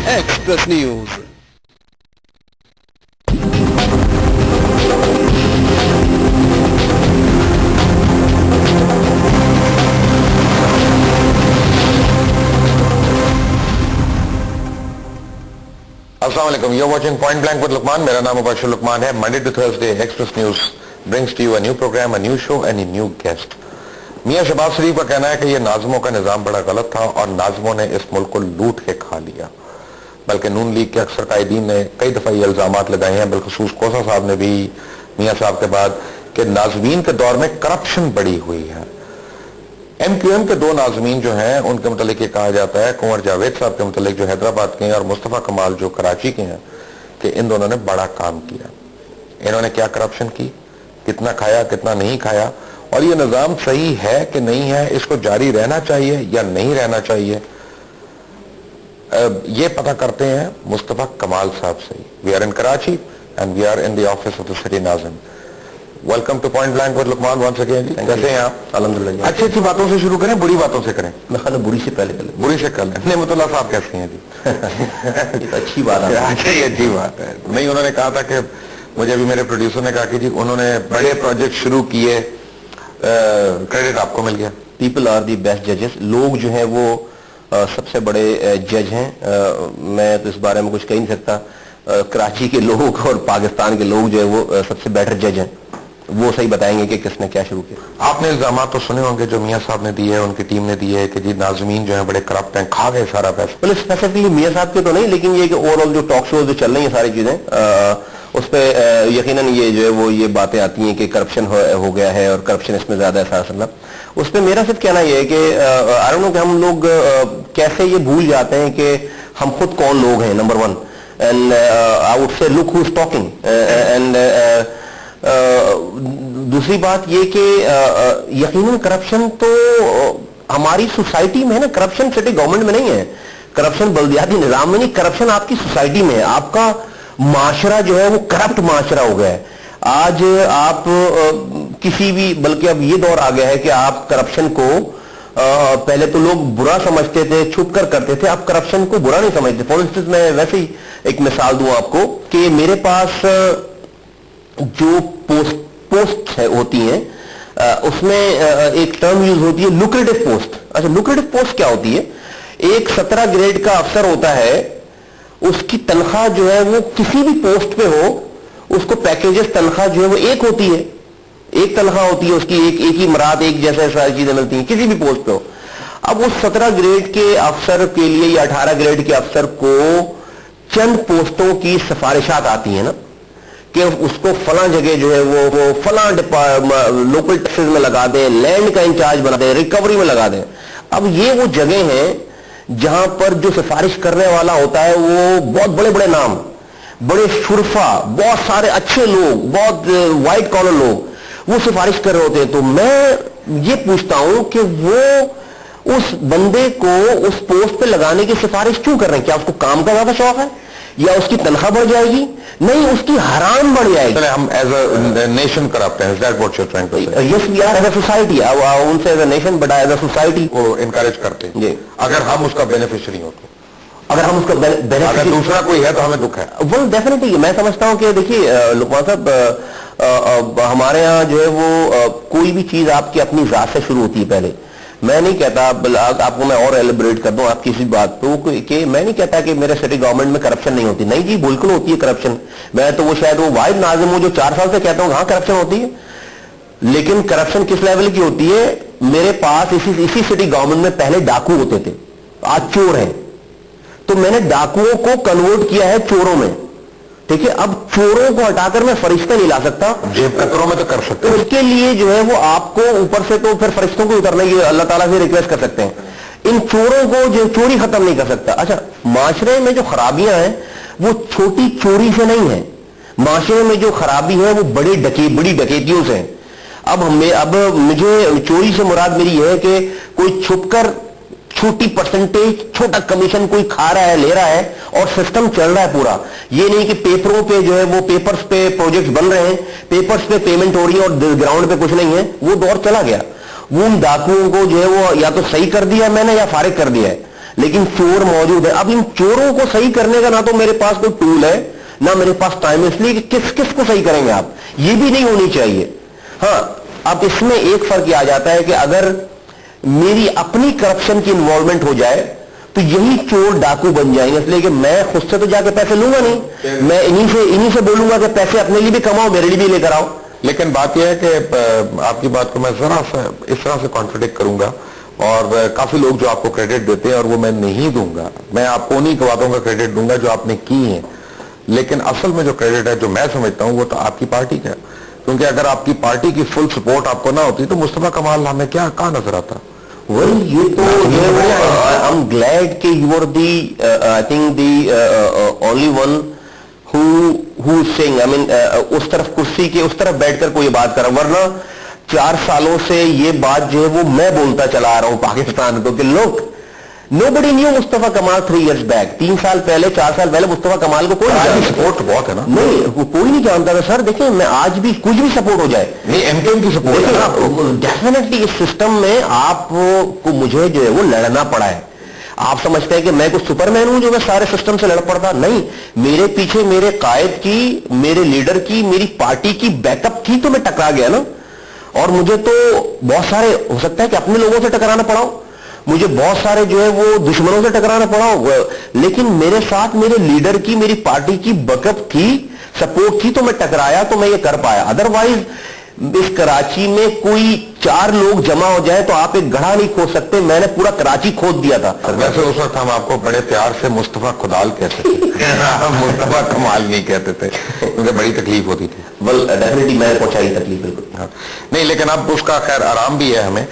Express News. السلام علیکم، you watching Point Blank with Luqman. میرا نام مبشر لقمان ہے. Monday to Thursday Express News brings to you a new programme, a new show and a new guest. Mian Shahbaz شریف کا کہنا ہے کہ یہ ناظموں کا نظام بڑا غلط تھا اور ناظموں نے اس ملک کو لوٹ کے کھا لیا. بلکہ نون لیگ کے اکثر قائدین نے کئی دفعہ یہ الزامات لگائے ہیں، بالخصوص کوسا صاحب نے بھی میاں صاحب کے بعد، کہ ناظمین کے دور میں کرپشن بڑی ہوئی ہے. ایم کیو ایم کے دو ناظمین جو ہیں ان کے متعلق یہ کہا جاتا ہے، کنور جاوید صاحب کے متعلق جو حیدرآباد کے ہیں اور مصطفیٰ کمال جو کراچی کے ہیں، کہ ان دونوں نے بڑا کام کیا. انہوں نے کیا کرپشن کی، کتنا کھایا کتنا نہیں کھایا، اور یہ نظام صحیح ہے کہ نہیں ہے، اس کو جاری رہنا چاہیے یا نہیں رہنا چاہیے، یہ پتہ کرتے ہیں مصطفیٰ کمال صاحب سے. We are in Karachi and we are in the office of the city nazim. Welcome to Point Blank with Luqman once again. کیسے ہیں آپ؟ الحمدللہ. اچھی اچھی باتوں سے شروع کریں، بری باتوں سے کریں؟ میں خیال بری سے پہلے کر لیں. بری سے کر لیں. نعمت اللہ صاحب کیسے ہیں جی؟ اچھی بات ہے. اچھی بات ہے. نہیں، انہوں نے کہا تھا کہ مجھے بھی میرے پروڈیوسر نے کہا کہ جی انہوں نے بڑے پروجیکٹ شروع کیے، کریڈٹ آپ کو مل گیا. پیپل آر دی بیسٹ ججز. لوگ جو ہیں وہ سب سے بڑے جج ہیں. میں تو اس بارے میں کچھ کہہ نہیں سکتا. کراچی کے لوگ اور پاکستان کے لوگ جو ہے وہ سب سے بیٹر جج ہیں. وہ صحیح بتائیں گے کہ کس نے کیا شروع کیا. آپ نے الزامات تو سنے ہوں گے جو میاں صاحب نے دیے، ان کی ٹیم نے دیے، کہ جی ناظمین جو ہیں بڑے کرپٹ ہیں، کھا گئے سارا پیسہ. اسپیسیفکلی میاں صاحب کے تو نہیں، لیکن یہ کہ اوور آل جو ٹاک شوز جو چل رہی ہیں ساری چیزیں، اس پہ یقیناً یہ جو ہے وہ یہ باتیں آتی ہیں کہ کرپشن ہو گیا ہے اور کرپشن اس میں زیادہ ہے سارا سلم. اس پہ میرا صرف کہنا یہ ہے کہ آئی ڈونٹ نو کہ ہم لوگ کیسے یہ بھول جاتے ہیں کہ ہم خود کون لوگ ہیں. Number one, and I would say look who is talking. And دوسری بات یہ کہ یقیناً کرپشن تو ہماری سوسائٹی میں ہے نا. کرپشن سٹی گورنمنٹ میں نہیں ہے، کرپشن بلدیاتی نظام میں نہیں، کرپشن آپ کی سوسائٹی میں ہے. آپ کا معاشرہ جو ہے وہ کرپٹ معاشرہ ہو گیا ہے. آج آپ کسی بھی، بلکہ اب یہ دور آ گیا ہے کہ آپ کرپشن کو پہلے تو لوگ برا سمجھتے تھے، چھپ کر کرتے تھے، آپ کرپشن کو برا نہیں سمجھتے. فار انسٹنس میں ویسے ہی ایک مثال دوں آپ کو کہ میرے پاس جو پوسٹ ہوتی ہیں اس میں ایک ٹرم یوز ہوتی ہے لوکریٹو پوسٹ. اچھا، لوکریٹو پوسٹ کیا ہوتی ہے؟ ایک 17 گریڈ کا افسر ہوتا ہے، اس کی تنخواہ جو ہے وہ کسی بھی پوسٹ پہ ہو، اس کو پیکیجز تنخواہ جو ہے وہ ایک ہوتی ہے، ایک تنخواہ ہوتی ہے اس کی، ایک ہی مراد، ایک جیسے ساری چیزیں ملتی ہیں کسی بھی پوسٹ پہ ہو. اب اس 17 گریڈ کے افسر کے لیے یا 18 گریڈ کے افسر کو چند پوسٹوں کی سفارشات آتی ہیں نا، کہ اس کو فلاں جگہ جو ہے وہ فلاں لوکل ٹیکسز میں لگا دیں، لینڈ کا انچارج بنا دیں، ریکوری میں لگا دیں. اب یہ وہ جگہ ہیں جہاں پر جو سفارش کرنے والا ہوتا ہے وہ بہت بڑے بڑے نام، بڑے شرفا، بہت سارے اچھے لوگ، بہت وائٹ کالر لوگ وہ سفارش کر رہے ہوتے ہیں. تو میں یہ پوچھتا ہوں کہ وہ اس بندے کو اس پوسٹ پہ لگانے کی سفارش کیوں کر رہے ہیں؟ کیا اس کو کام کا زیادہ شوق ہے یا اس کی تنخواہ بڑھ جائے گی؟ نہیں، اس کی حرام بڑھ جائے گی. ہم ایز اے نیشن کرپٹ ہیں. Yes we are as a society, ان سے as a nation but as a society کو انکریج کرتے ہیں اگر ہم اس کا بینیفیشری ہو تو. اگر ہم اس کا اگر دوسرا کوئی ہے تو ہمیں دکھ ہے. وہ ڈیفینیٹلی میں سمجھتا ہوں کہ دیکھیے لقمان صاحب، ہمارے ہاں جو ہے وہ کوئی بھی چیز آپ کی اپنی ذات سے شروع ہوتی ہے. پہلے میں نہیں کہتا، آپ کو میں اور ایلیبریٹ کر دوں آپ کسی بات پہ، کہ میں نہیں کہتا کہ میرے سٹی گورنمنٹ میں کرپشن نہیں ہوتی. نہیں جی، بالکل ہوتی ہے کرپشن. میں تو وہ شاید وہ واحد ناظم ہوں جو 4 سال سے کہتا ہوں ہاں کرپشن ہوتی ہے. لیکن کرپشن کس لیول کی ہوتی ہے؟ میرے پاس اسی سٹی گورنمنٹ میں پہلے ڈاکو ہوتے تھے، آج چور ہیں. تو میں نے ڈاکوؤں کو کنورٹ کیا ہے چوروں میں. ٹھیک ہے، اب چوروں کو ہٹا کر میں فرشتے نہیں لا سکتا، جیب کتروں میں تو کر سکتے. اس کے لیے جو ہے وہ آپ کو اوپر سے تو پھر فرشتوں کو اترنے کی اللہ تعالیٰ سے ریکویسٹ کر سکتے ہیں. ان چوروں کو جو چوری ختم نہیں کر سکتا. اچھا، معاشرے میں جو خرابیاں ہیں وہ چھوٹی چوری سے نہیں ہیں. معاشرے میں جو خرابی ہے وہ بڑی ڈکیتیوں سے ہیں. اب مجھے چوری سے مراد میری یہ ہے کہ کوئی چھپ کر چھوٹی پرسنٹیج، چھوٹا کمیشن کوئی کھا رہا ہے، لے رہا ہے، اور سسٹم چل رہا ہے پورا. یہ نہیں کہ پیپروں پہ جو ہے وہ پیپرز پہ پروجیکٹس بن رہے ہیں، پیپرز پہ پیمنٹ ہو رہی ہے اور گراؤنڈ پہ کچھ نہیں ہے. وہ دور چلا گیا. وہ ان ڈاکوؤں کو جو ہے وہ یا تو صحیح کر دیا میں نے یا فارغ کر دیا ہے. لیکن چور موجود ہے. اب ان چوروں کو صحیح کرنے کا نہ تو میرے پاس کوئی ٹول ہے نہ میرے پاس ٹائم, اس لیے کہ کس کس کو صحیح کریں گے آپ, یہ بھی نہیں ہونی چاہیے. ہاں اب اس میں ایک فرق یہ آ جاتا ہے کہ اگر میری اپنی کرپشن کی انوالومنٹ ہو جائے تو یہی چور ڈاکو بن جائیں گے, اس لیے کہ میں خود سے تو جا کے پیسے لوں گا نہیں, میں انہی سے بولوں گا کہ پیسے اپنے لیے بھی کماؤ, میرے لیے بھی لے کر آؤ. لیکن بات یہ ہے کہ آپ کی بات کو میں ذرا سا اس طرح سے کانٹرڈکٹ کروں گا, اور کافی لوگ جو آپ کو کریڈٹ دیتے ہیں اور وہ میں نہیں دوں گا, میں آپ کو انہی باتوں کا کریڈٹ دوں گا جو آپ نے کی ہیں, لیکن اصل میں جو کریڈٹ ہے جو میں سمجھتا ہوں وہ تو آپ کی پارٹی کا ہے, کیونکہ اگر آپ کی پارٹی کی فل سپورٹ آپ کو نہ ہوتی تو مصطفیٰ کمال ہمیں کہاں نظر آتا. یہ تو I'm glad کہ you are the I think the only one who is saying, I mean اس طرف کرسی کے اس طرف بیٹھ کر کوئی بات کر رہا, ورنہ 4 سالوں سے یہ بات جو ہے وہ میں بولتا چلا آ رہا ہوں پاکستان کو کہ لوگ nobody knew مصطفیٰ کمال 3 years back, 3 سال پہلے 4 سال پہلے مصطفیٰ کمال کو کوئی نہیں سپورٹ بہت ہے نا, نہیں کوئی نہیں جانتا تھا. سر دیکھیں میں آج بھی کچھ بھی سپورٹ ہو جائے نہیں ایم کیو ایم کی سپورٹ ڈیفینیٹلی اس سسٹم میں آپ کو مجھے جو ہے وہ لڑنا پڑا ہے. آپ سمجھتے ہیں کہ میں کوئی سپر مین ہوں جو میں سارے سسٹم سے لڑ پڑتا, نہیں, میرے پیچھے میرے قائد کی, میرے لیڈر کی, میری پارٹی کی بیک اپ تھی تو میں ٹکرا گیا نا. اور مجھے تو بہت سارے ہو سکتا ہے کہ اپنے لوگوں سے ٹکرانا پڑا ہو, مجھے بہت سارے جو ہے وہ دشمنوں سے ٹکرانا پڑا ہو, لیکن میرے ساتھ میرے لیڈر کی, میری پارٹی کی بیک اپ تھی, سپورٹ تھی تو میں ٹکرایا, تو میں یہ کر پایا. ادروائز اس کراچی میں کوئی 4 لوگ جمع ہو جائے تو آپ ایک گڑھا نہیں کھود سکتے, میں نے پورا کراچی کھود دیا تھا. ویسے اس وقت ہم آپ کو بڑے پیار سے مصطفیٰ خدال کہتے تھے, مصطفیٰ کمال نہیں کہتے تھے کیونکہ بڑی تکلیف ہوتی تھی. ڈیفینیٹلی میں نے پہنچائی تکلیف بالکل نہیں, لیکن اب اس کا خیر آرام بھی ہے ہمیں.